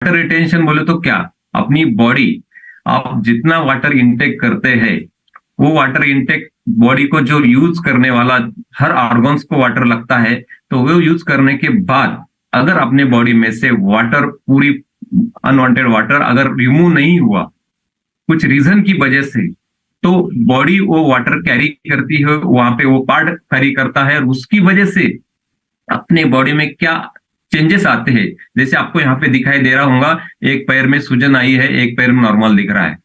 Water retention बोले तो क्या, अपनी बॉडी, आप जितना वाटर इनटेक करते हैं वो वाटर इनटेक बॉडी को जो यूज करने वाला, हर ऑर्गन्स को वाटर लगता है, तो वो यूज करने के बाद अगर अपने बॉडी में से वाटर पूरी अनवांटेड वाटर अगर रिमूव नहीं हुआ कुछ रीजन की वजह से, तो बॉडी वो वाटर कैरी करती है, वहां पे वो पार्ट कैरी करता है, और उसकी वजह से अपने बॉडी में क्या चेंजेस आते हैं। जैसे आपको यहाँ पे दिखाई दे रहा होगा, एक पैर में सूजन आई है, एक पैर में नॉर्मल दिख रहा है,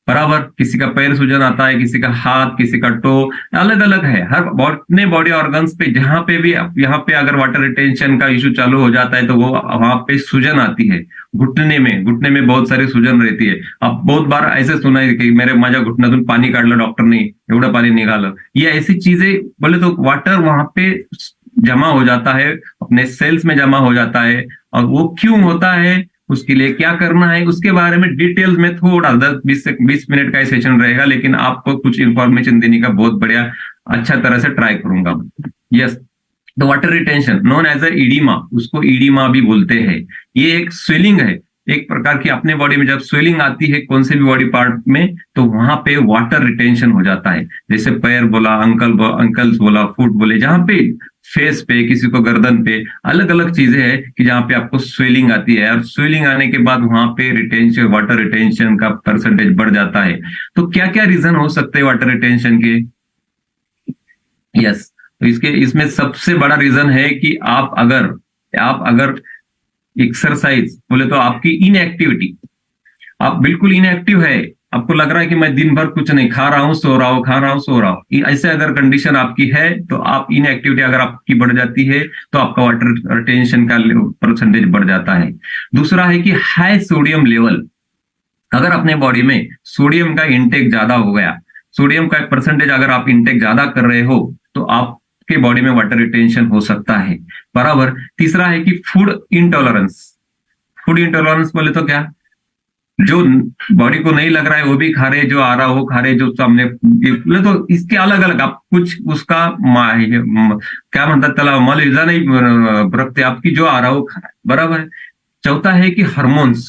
बराबर। किसी का पैर सूजन आता है, किसी का हाथ, किसी का टो, अलग अलग है। हर अपने बॉडी ऑर्गन्स पे जहां पे भी, यहाँ पे अगर वाटर रिटेंशन का इश्यू चालू हो जाता है तो वो वहां पे सूजन आती है। घुटने में बहुत सारी सूजन रहती है। आप बहुत बार ऐसे सुना है कि मेरे माझ्या घुटण्यातून पाणी काढलं डॉक्टरनी, एवढं पाणी निघालं, ये ऐसी चीजें बोले तो वाटर वहां पे जमा हो जाता है, अपने सेल्स में जमा हो जाता है। और वो क्यों होता है, उसके लिए क्या करना है, उसके बारे में डिटेल्स में थोड़ा 10-20 मिनट का सेशन रहेगा, लेकिन आपको कुछ इंफॉर्मेशन देने का बहुत बढ़िया अच्छा तरह से ट्राई करूंगा। यस, तो water retention known as a edema, उसको ईडीमा भी बोलते हैं। ये एक स्वेलिंग है, एक प्रकार की अपने बॉडी में जब स्वेलिंग आती है कौन से भी बॉडी पार्ट में, तो वहां पे वाटर रिटेंशन हो जाता है। जैसे पैर बोला, अंकल्स बोला, फुट बोले, जहां पे फेस पे, किसी को गर्दन पे, अलग अलग चीजें हैं कि जहां पे आपको स्वेलिंग आती है, और स्वेलिंग आने के बाद वहां पे रिटेंशन, वाटर रिटेंशन का परसेंटेज बढ़ जाता है। तो क्या क्या रीजन हो सकते हैं वाटर रिटेंशन के? यस, तो इसमें सबसे बड़ा रीजन है कि आप अगर एक्सरसाइज बोले तो आपकी इनएक्टिविटी, आप बिल्कुल इनएक्टिव है, आपको लग रहा है कि मैं दिन भर कुछ नहीं, खा रहा हूँ सो रहा हूँ, खा रहा हूँ सो रहा हूँ, ऐसे अगर कंडीशन आपकी है तो आप इनएक्टिविटी अगर आपकी बढ़ जाती है तो आपका वाटर रिटेंशन का परसेंटेज बढ़ जाता है। दूसरा है कि हाई सोडियम लेवल, अगर अपने बॉडी में सोडियम का इंटेक ज्यादा हो गया, सोडियम का परसेंटेज अगर आप इंटेक ज्यादा कर रहे हो तो आपके बॉडी में वाटर रिटेंशन हो सकता है, बराबर। तीसरा है कि फूड इंटॉलरेंस। फूड इंटॉलरेंस बोले तो क्या, जो बॉडी को नहीं लग रहा है वो भी खा रहे, जो आ रहा वो खा रहे, जो सामने, तो इसके अलग अलग आप कुछ उसका क्या म्हणतात त्याला, मलइजा नहीं रखते, आपकी जो आ रहा वो खा रहा है, बराबर है। चौथा है कि हार्मोन्स,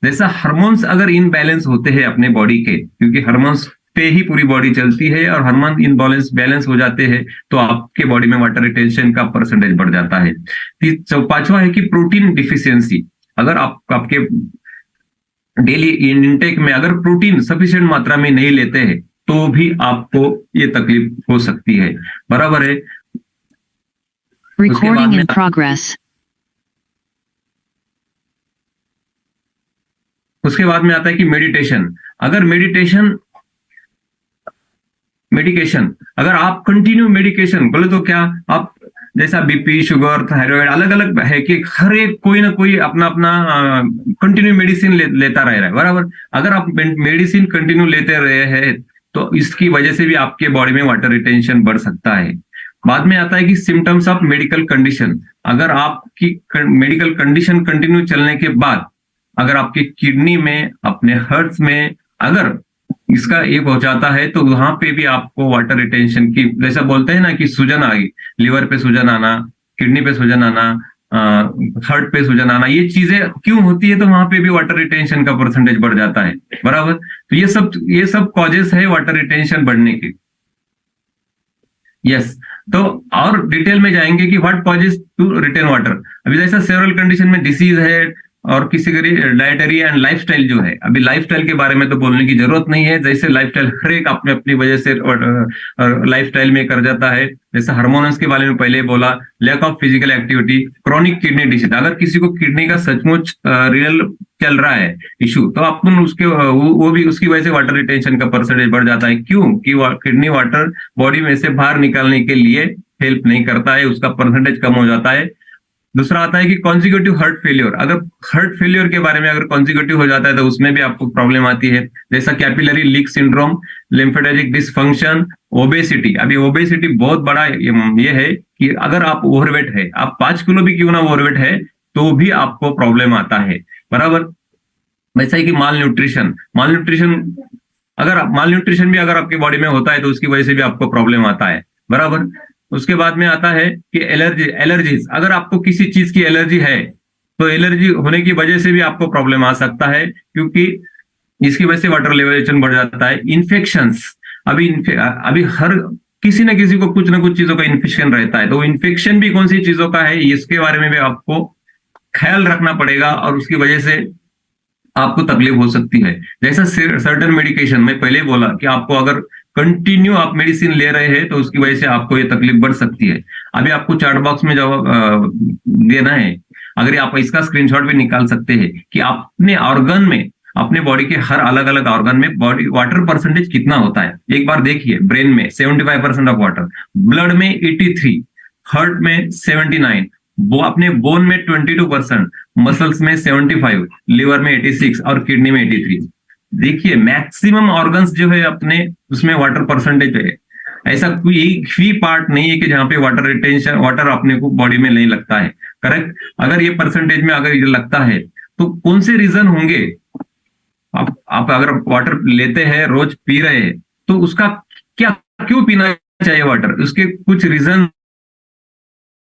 जैसा हार्मोन्स अगर इनबैलेंस होते हैं अपने बॉडी के, क्योंकि हार्मोन्स पे ही पूरी बॉडी चलती है, और हार्मोन इनबैलेंस बैलेंस हो जाते हैं तो आपके बॉडी में वाटर रिटेंशन का परसेंटेज बढ़ जाता है। पांचवा है कि प्रोटीन डिफिशियंसी, अगर आपके डेली इनटेक में अगर प्रोटीन सफिशिएंट मात्रा में नहीं लेते हैं तो भी आपको ये तकलीफ हो सकती है, बराबर है। Recording in progress. उसके बाद में आता है कि मेडिटेशन। अगर मेडिकेशन अगर आप कंटिन्यू मेडिकेशन बोले तो क्या, आप जैसा बीपी, शुगर, थायराइड, अलग अलग है कि हर एक कोई ना कोई अपना अपना कंटिन्यू मेडिसिन लेता रह रहा है, बराबर। अगर आप मेडिसिन कंटिन्यू लेते रहे हैं तो इसकी वजह से भी आपके बॉडी में वाटर रिटेंशन बढ़ सकता है। बाद में आता है कि सिम्टम्स ऑफ मेडिकल कंडीशन, अगर आपकी मेडिकल कंडीशन कंटिन्यू चलने के बाद अगर आपकी किडनी में, अपने हार्ट में अगर इसका एक हो जाता है तो वहां पे भी आपको वाटर रिटेंशन की, जैसा बोलते हैं ना कि सूजन आ गई, लिवर पे सूजन आना, किडनी पे सूजन आना, हार्ट पे सूजन आना, ये चीजें क्यों होती है, तो वहां पे भी वाटर रिटेंशन का परसेंटेज बढ़ जाता है, बराबर। तो ये सब कॉजेस है वाटर रिटेंशन बढ़ने के। यस, तो और डिटेल में जाएंगे कि what causes to retain water. अभी जैसा सेवरल कंडीशन में डिसीज है, और किसी की डाइटरी एंड लाइफस्टाइल जो है, अभी लाइफस्टाइल के बारे में तो बोलने की जरूरत नहीं है, जैसे लाइफस्टाइल हर एक अपने अपनी वजह से लाइफस्टाइल में कर जाता है। जैसे हार्मोन्स के बारे में पहले बोला, lack of physical activity, chronic kidney disease, अगर किसी को किडनी का सचमुच रियल चल रहा है इशू, तो अपन उसके वो भी उसकी वजह से वाटर रिटेंशन का परसेंटेज बढ़ जाता है। क्यों कि किडनी वाटर बॉडी में से बाहर निकालने के लिए हेल्प नहीं करता है, उसका परसेंटेज कम हो जाता है। दूसरा आता है कि कॉन्जिक्यूटिव हार्ट फेलियर, अगर हार्ट फेलियर के बारे में अगर कॉन्जिक्यूटिव हो जाता है तो उसमें भी आपको प्रॉब्लम आती है, जैसा capillary leak syndrome, lymphatic dysfunction, obesity. अभी ओबेसिटी बहुत बड़ा ये है कि अगर आप ओवरवेट है, आप 5 किलो भी क्यों ना ओवरवेट है तो भी आपको प्रॉब्लम आता है, बराबर। वैसा ही कि माल न्यूट्रिशन भी अगर आपकी बॉडी में होता है तो उसकी वजह से भी आपको प्रॉब्लम आता है, बराबर। उसके बाद में आता है कि एलर्जीज, अगर आपको किसी चीज की एलर्जी है तो एलर्जी होने की वजह से भी आपको प्रॉब्लम आ सकता है, क्योंकि इसकी वजह से वाटर लेवलेशन बढ़ जाता है। इन्फेक्शंस, अभी हर किसी न किसी को कुछ ना कुछ चीजों का इन्फेक्शन रहता है, तो इन्फेक्शन भी कौन सी चीजों का है इसके बारे में भी आपको ख्याल रखना पड़ेगा, और उसकी वजह से आपको तकलीफ हो सकती है। जैसा सर्टेन मेडिकेशन, मैं पहले ही बोला कि आपको अगर कंटिन्यू आप मेडिसिन ले रहे हैं तो उसकी वजह से आपको ये तकलीफ बढ़ सकती है। अभी आपको चार्ट बॉक्स में जवाब देना है, अगर आप इसका स्क्रीनशॉट भी निकाल सकते हैं कि अपने ऑर्गन में, अपने बॉडी के हर अलग अलग ऑर्गन में बॉडी वाटर परसेंटेज कितना होता है। एक बार देखिए, ब्रेन में 75% ऑफ वाटर, ब्लड में 83, हार्ट में 79, वो अपने बोन में 22%, मसल्स में 75, लिवर में 86 और किडनी में 83। देखिए मैक्सिमम ऑर्गन्स जो है अपने उसमें वाटर परसेंटेज है। ऐसा कोई एक भी पार्ट नहीं है कि जहां पे वाटर रिटेंशन, वाटर अपने को बॉडी में नहीं लगता है। करेक्ट। अगर ये परसेंटेज में अगर ये लगता है तो कौन से रीजन होंगे। आप अगर वाटर लेते हैं, रोज पी रहे हैं, तो उसका क्या, क्यों पीना चाहिए वाटर, उसके कुछ रीजन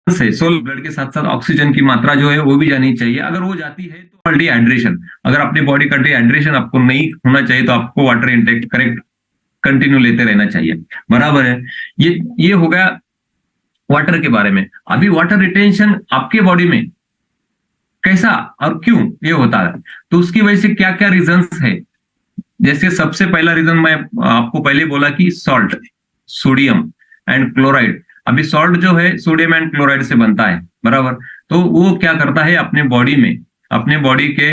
है। सोल ब्लड के साथ साथ ऑक्सीजन की मात्रा जो है वो भी जानी चाहिए। अगर वो जाती है तो डिहाइड्रेशन, अगर अपनी बॉडी का डिहाइड्रेशन आपको नहीं होना चाहिए तो आपको वाटर इंटेक करेक्ट कंटिन्यू लेते रहना चाहिए। बराबर है। ये हो गया वाटर के बारे में। अभी वाटर रिटेंशन आपके बॉडी में कैसा और क्यों ये होता है, तो उसकी वजह से क्या क्या रीजंस है। जैसे सबसे पहला रीजन मैं आपको पहले बोला कि सॉल्ट, सोडियम एंड क्लोराइड। अभी सॉल्ट जो है सोडियम एंड क्लोराइड से बनता है, बराबर। तो वो क्या करता है, अपने बॉडी में, अपने बॉडी के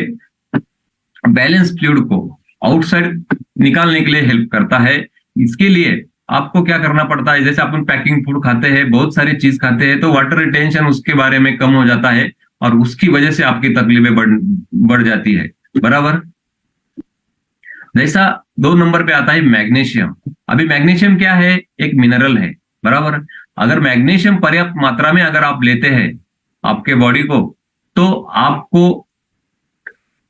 बैलेंस फ्लूइड को आउटसाइड निकालने के लिए हेल्प करता है। इसके लिए आपको क्या करना पड़ता है, जैसे अपन पैकिंग फूड खाते हैं, बहुत सारी चीज खाते हैं, तो वाटर रिटेंशन उसके बारे में कम हो जाता है और उसकी वजह से आपकी तकलीफें बढ़ जाती है। बराबर। जैसा 2 नंबर पे आता है मैग्नीशियम। अभी मैग्नीशियम क्या है, एक मिनरल है, बराबर। अगर मैग्नीशियम पर्याप्त मात्रा में अगर आप लेते हैं आपके बॉडी को, तो आपको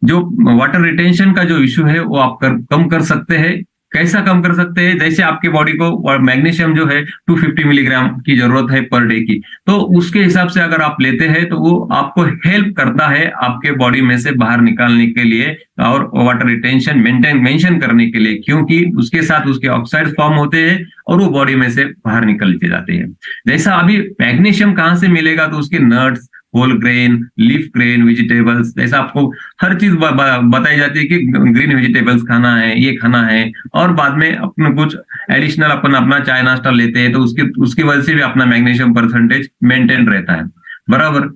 जो वाटर रिटेंशन का जो इश्यू है वो आप कम कर सकते हैं। कैसा कम कर सकते हैं, जैसे आपके बॉडी को मैग्नीशियम जो है 250 मिलीग्राम की जरूरत है पर डे की, तो उसके हिसाब से अगर आप लेते हैं तो वो आपको हेल्प करता है आपके बॉडी में से बाहर निकालने के लिए और वाटर रिटेंशन मेंशन करने के लिए, क्योंकि उसके साथ उसके ऑक्साइड फॉर्म होते हैं और वो बॉडी में से बाहर निकल जाते हैं। जैसा अभी मैग्नीशियम कहाँ से मिलेगा, तो उसके nuts, whole grain, leaf grain, vegetables, जैसा आपको हर चीज बताई जाती है कि ग्रीन वेजिटेबल्स खाना है, ये खाना है, और बाद में अपने कुछ एडिशनल अपन अपना चाय नाश्ता लेते हैं तो उसकी वजह से भी अपना मैग्नीशियम परसेंटेज मेंटेन रहता है। बराबर।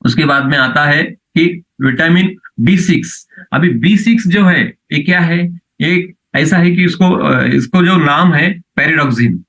उसके बाद में आता है कि विटामिन B6। अभी B6 जो है ये क्या है, एक ऐसा है कि इसको जो नाम है पेरिडॉक्सिन,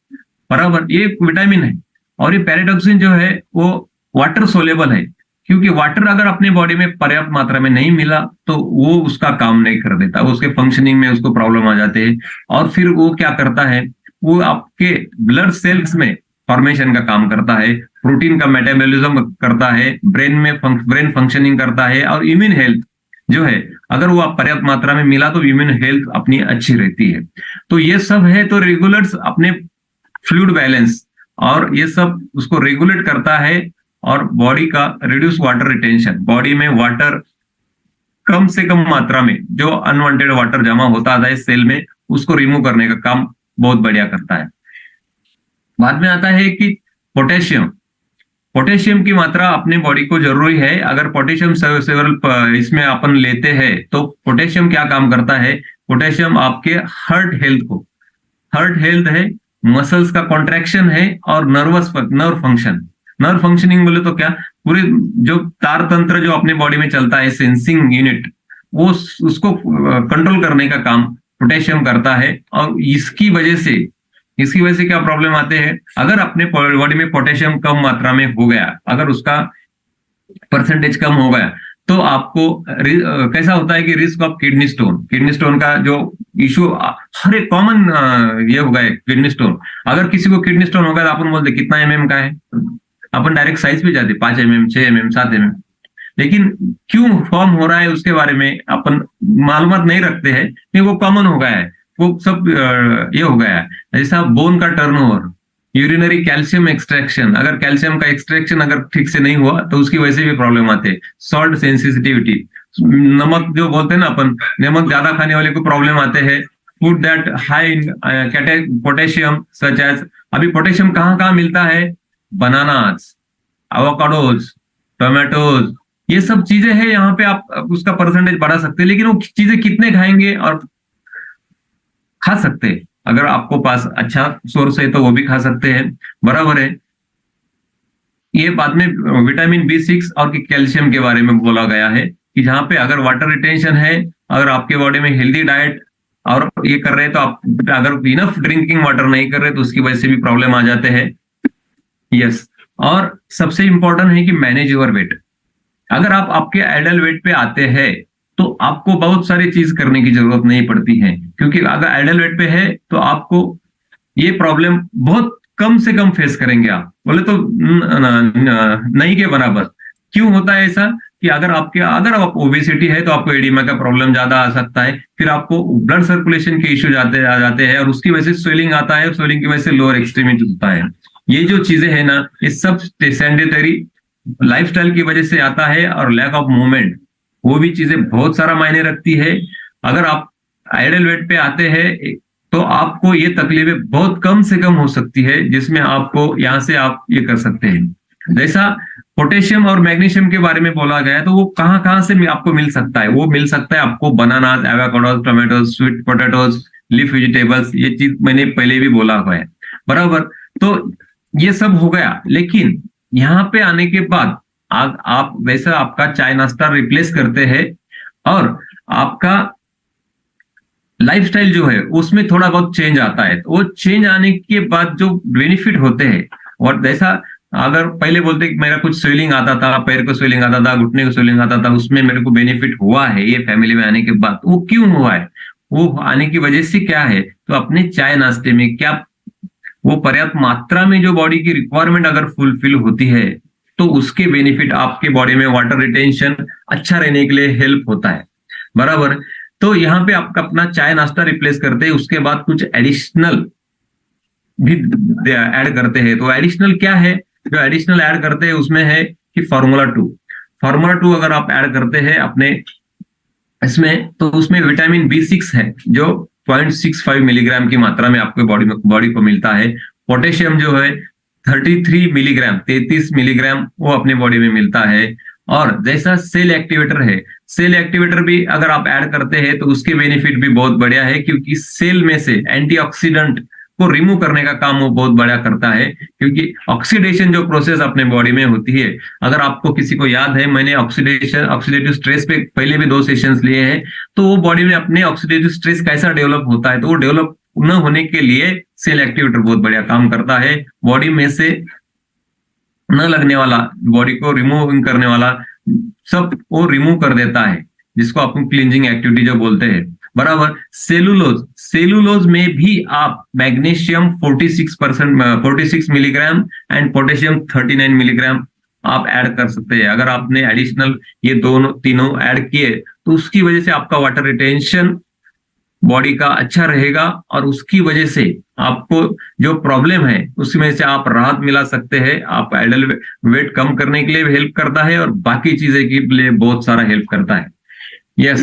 बराबर। ये विटामिन है और ये पेरिडॉक्सिन जो है वो वाटर सोलेबल है, क्योंकि वाटर अगर अपने बॉडी में पर्याप्त मात्रा में नहीं मिला तो वो उसका काम नहीं कर देता, वो उसके फंक्शनिंग में उसको प्रॉब्लम आ जाते हैं। और फिर वो क्या करता है, वो आपके ब्लड सेल्स में फॉर्मेशन का काम करता है, प्रोटीन का मेटाबॉलिज्म करता है, ब्रेन फंक्शनिंग करता है, और इम्यून हेल्थ जो है अगर वो आप पर्याप्त मात्रा में मिला तो इम्यून हेल्थ अपनी अच्छी रहती है। तो ये सब है, तो रेगुलेट्स अपने फ्लूइड बैलेंस और ये सब उसको रेगुलेट करता है, और बॉडी का रिड्यूस वाटर रिटेंशन, बॉडी में वाटर कम से कम मात्रा में जो अनवांटेड वाटर जमा होता है सेल में, उसको रिमूव करने का काम बहुत बढ़िया करता है। बाद में आता है कि पोटेशियम। पोटेशियम की मात्रा अपने बॉडी को जरूरी है। अगर पोटेशियम सेवरल इसमें अपन लेते हैं तो पोटेशियम क्या काम करता है, पोटेशियम आपके हार्ट हेल्थ है, मसल्स का कॉन्ट्रैक्शन है, और नर्व फंक्शनिंग बोले तो क्या, पूरे जो तार तंत्र जो अपने बॉडी में चलता है, सेंसिंग यूनिट, वो उसको कंट्रोल करने का काम पोटेशियम करता है। और इसकी वजह से क्या प्रॉब्लम आते हैं, अगर अपने बॉडी में पोटेशियम कम मात्रा में हो गया, अगर उसका परसेंटेज कम हो गया, तो आपको कैसा होता है कि रिस्क ऑफ किडनी स्टोन का जो इशू हर एक कॉमन ये हो गया किडनी स्टोन। अगर किसी को किडनी स्टोन होगा तो अपन बोलते कितना MM का है, अपन डायरेक्ट साइज पे जाते 5 mm, 6 mm, 7 mm। लेकिन क्यों फॉर्म हो रहा है उसके बारे में अपन मालूमात नहीं रखते हैं, क्योंकि वो कॉमन हो गया है, वो सब ये हो गया है। जैसा बोन का टर्नओवर, यूरिनरी कैल्शियम एक्सट्रैक्शन, अगर कैल्शियम का एक्सट्रैक्शन अगर ठीक से नहीं हुआ तो उसकी वजह से भी प्रॉब्लम आते हैं। सॉल्ट सेंसिटिविटी, नमक जो बोलते हैं ना अपन, नमक ज्यादा खाने वाले को प्रॉब्लम आते हैं। Food that high in potassium such as, अभी पोटेशियम कहाँ कहाँ मिलता है, बनानास, एवोकाडोज, टोमेटोज, ये सब चीजें हैं, यहाँ पे आप उसका परसेंटेज बढ़ा सकते हैं। लेकिन वो चीजें कितने खाएंगे, और खा सकते हैं, अगर आपको पास अच्छा सोर्स है तो वो भी खा सकते हैं, बराबर है। ये बाद में विटामिन बी 6 और कैल्शियम के बारे में बोला गया है कि जहाँ पे अगर वाटर रिटेंशन है, अगर आपके बॉडी में हेल्दी डाइट और ये कर रहे हैं, तो आप अगर इनफ ड्रिंकिंग वाटर नहीं कर रहे तो उसकी वजह से भी प्रॉब्लम आ जाते हैं। यस, और सबसे इंपॉर्टेंट है कि मैनेज योर वेट। अगर आप आपके आइडल वेट पे आते हैं तो आपको बहुत सारी चीज करने की जरूरत नहीं पड़ती है, क्योंकि अगर आइडल वेट पे है तो आपको ये प्रॉब्लम बहुत कम से कम फेस करेंगे आप, बोले तो नहीं के बराबर। क्यों होता है ऐसा कि अगर आप ओबेसिटी है तो आपको एडिमा का प्रॉब्लम ज्यादा आ सकता है, फिर आपको ब्लड सर्कुलेशन के इश्यू आ जाते हैं, और उसकी वजह से स्वेलिंग आता है, स्वेलिंग की वजह से लोअर एक्सट्रीमिटी होता है। ये जो चीजें है ना, ये सब सेडेंटरी लाइफस्टाइल की वजह से आता है, और लैक ऑफ मूवमेंट, वो भी चीजें बहुत सारा मायने रखती है। अगर आप आइडल वेट पे आते हैं तो आपको ये तकलीफें बहुत कम से कम हो सकती है, जिसमें आपको यहाँ से आप ये कर सकते हैं। जैसा पोटेशियम और मैग्नीशियम के बारे में बोला गया है, तो वो कहाँ कहाँ से आपको मिल सकता है, वो मिल सकता है आपको bananas, avocados, tomatoes, sweet potatoes, leaf vegetables, ये चीज मैंने पहले भी बोला हुआ है, बराबर। तो ये सब हो गया, लेकिन यहाँ पे आने के बाद आप वैसा आपका चाय नाश्ता रिप्लेस करते हैं, और आपका लाइफस्टाइल जो है उसमें थोड़ा बहुत चेंज आता है, तो वो चेंज आने के बाद जो बेनिफिट होते हैं, और जैसा अगर पहले बोलते कि मेरा कुछ स्वेलिंग आता था, पैर को स्वेलिंग आता था, घुटने को स्वेलिंग आता था, उसमें मेरे को बेनिफिट हुआ है ये फैमिली में आने के बाद, वो क्यों हुआ है, वो आने की वजह से क्या है, तो अपने चाय नाश्ते में क्या वो पर्याप्त मात्रा में जो बॉडी की रिक्वायरमेंट अगर फुलफिल होती है, तो उसके बेनिफिट आपके बॉडी में वाटर रिटेंशन अच्छा रहने के लिए हेल्प होता है, बराबर। तो यहाँ पे आपका अपना चाय नाश्ता रिप्लेस करते हैं, उसके बाद कुछ एडिशनल भी ऐड करते हैं। तो एडिशनल क्या है, जो एडिशनल ऐड करते हैं उसमें है कि फार्मूला 2 अगर आप ऐड करते हैं अपने इसमें, तो उसमें विटामिन बी 6 है, जो 0.65 मिलीग्राम की मात्रा में आपके बॉडी को मिलता है। पोटेशियम जो है 33 मिलीग्राम वो अपने बॉडी में मिलता है। और जैसा सेल एक्टिवेटर है, सेल एक्टिवेटर भी अगर आप ऐड करते हैं तो उसके बेनिफिट भी बहुत बढ़िया है, क्योंकि सेल में से एंटीऑक्सीडेंट को रिमूव करने का काम वो बहुत बड़ा करता है। क्योंकि ऑक्सीडेशन जो प्रोसेस अपने बॉडी में होती है, अगर आपको किसी को याद है, मैंने ऑक्सीडेटिव स्ट्रेस पे पहले भी 2 सेशंस लिए हैं, तो वो बॉडी में अपने ऑक्सीडेटिव स्ट्रेस कैसा डेवलप होता है, तो वो डेवलप न होने के लिए सेल एक्टिवेटर बहुत बढ़िया काम करता है। बॉडी में से न लगने वाला, बॉडी को रिमूव करने वाला सब वो रिमूव कर देता है, जिसको अपन क्लींजिंग एक्टिविटी जो बोलते हैं, बराबर। सेलुलोज में भी आप magnesium 46 milligram and potassium 39 milligram आप ऐड कर सकते हैं। अगर आपने एडिशनल ये तीनों ऐड किए, तो उसकी वजह से आपका वाटर रिटेंशन बॉडी का अच्छा रहेगा, और उसकी वजह से आपको जो प्रॉब्लम है उसमें से आप राहत मिला सकते हैं। आप आइडल वेट कम करने के लिए भी हेल्प करता है, और बाकी चीजें के लिए बहुत सारा हेल्प करता है।